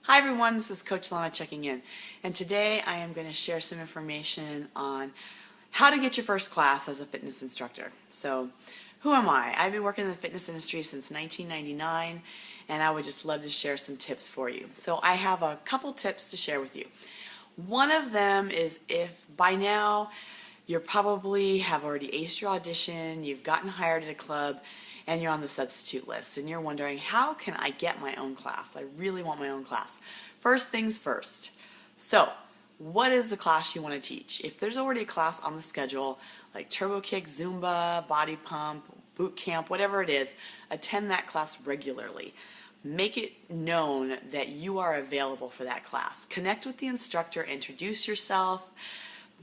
Hi everyone, this is Coach Lana checking in, and today I am going to share some information on how to get your first class as a fitness instructor. So, who am I? I've been working in the fitness industry since 1999, and I would just love to share some tips for you. So I have a couple tips to share with you. One of them is if by now you probably have already aced your audition, you've gotten hired at a club, and you're on the substitute list, and you're wondering, how can I get my own class? I really want my own class. First things first. So, what is the class you want to teach? If there's already a class on the schedule, like turbo kick, Zumba, body pump, boot camp, whatever it is, attend that class regularly. Make it known that you are available for that class. Connect with the instructor, introduce yourself,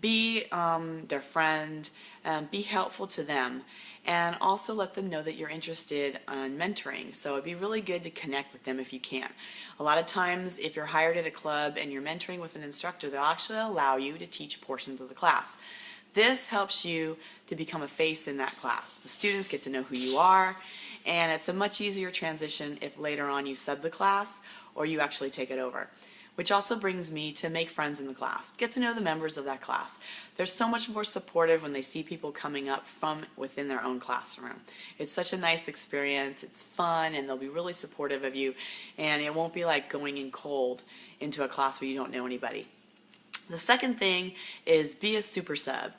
be their friend, be helpful to them, and also let them know that you're interested in mentoring. So it'd be really good to connect with them if you can. A lot of times if you're hired at a club and you're mentoring with an instructor, they'll actually allow you to teach portions of the class. This helps you to become a face in that class. The students get to know who you are, and it's a much easier transition if later on you sub the class or you actually take it over. Which also brings me to make friends in the class. Get to know the members of that class. They're so much more supportive when they see people coming up from within their own classroom. It's such a nice experience, it's fun, and they'll be really supportive of you, and it won't be like going in cold into a class where you don't know anybody. The second thing is be a super sub.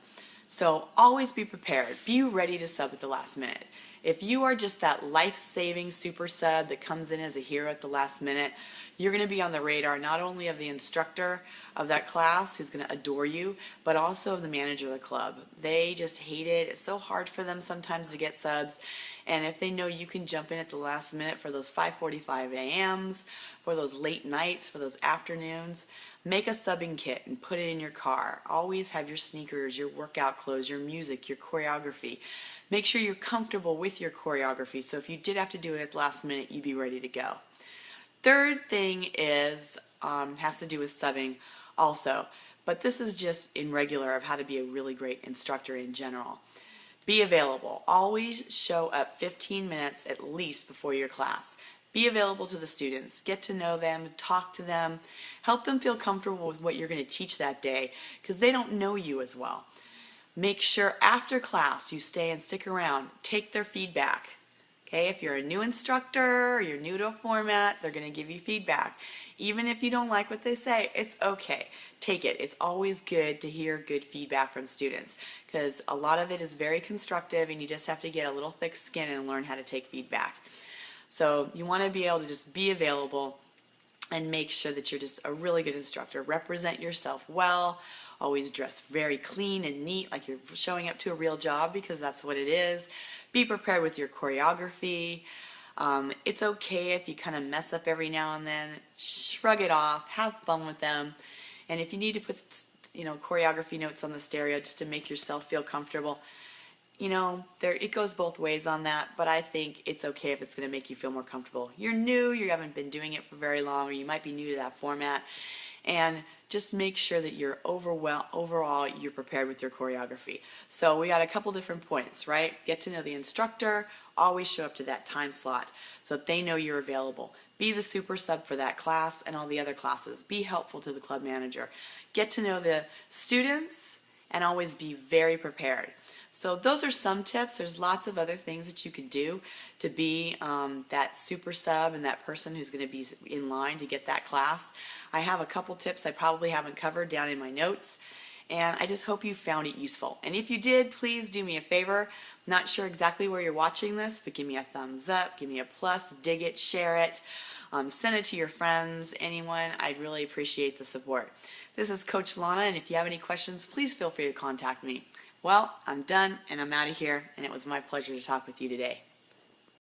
So always be prepared. Be ready to sub at the last minute. If you are just that life-saving super sub that comes in as a hero at the last minute, you're going to be on the radar not only of the instructor of that class, who's going to adore you, but also of the manager of the club. They just hate it. It's so hard for them sometimes to get subs, and if they know you can jump in at the last minute for those 5:45 a.m.s, for those late nights, for those afternoons, make a subbing kit and put it in your car. Always have your sneakers, your workout clothes, your music, your choreography. Make sure you're comfortable with your choreography, so if you did have to do it at the last minute, you'd be ready to go. Third thing is has to do with subbing also, but this is just in regular of how to be a really great instructor in general. Be available. Always show up 15 minutes at least before your class. Be available to the students. Get to know them, talk to them, help them feel comfortable with what you're going to teach that day because they don't know you as well. Make sure after class you stay and stick around. Take their feedback. Okay, if you're a new instructor or you're new to a format, they're going to give you feedback. Even if you don't like what they say, it's okay. Take it. It's always good to hear good feedback from students because a lot of it is very constructive and you just have to get a little thick skin and learn how to take feedback. So you want to be able to just be available and make sure that you're just a really good instructor. Represent yourself well. Always dress very clean and neat like you're showing up to a real job because that's what it is. Be prepared with your choreography. It's okay if you kind of mess up every now and then. Shrug it off. Have fun with them. And if you need to put choreography notes on the stereo just to make yourself feel comfortable, it goes both ways on that, but I think it's okay if it's going to make you feel more comfortable. You're new, you haven't been doing it for very long, or you might be new to that format, and just make sure that you're overall you're prepared with your choreography. So we got a couple different points, right? Get to know the instructor, always show up to that time slot so that they know you're available. Be the super sub for that class and all the other classes. Be helpful to the club manager. Get to know the students and always be very prepared. So those are some tips. There's lots of other things that you could do to be that super sub and that person who's going to be in line to get that class. I have a couple tips I probably haven't covered down in my notes, and I just hope you found it useful. And if you did, please do me a favor. I'm not sure exactly where you're watching this, but give me a thumbs up, give me a plus, dig it, share it, send it to your friends, anyone. I'd really appreciate the support. This is Coach Lana, and if you have any questions, please feel free to contact me. Well, I'm done and I'm out of here, and it was my pleasure to talk with you today.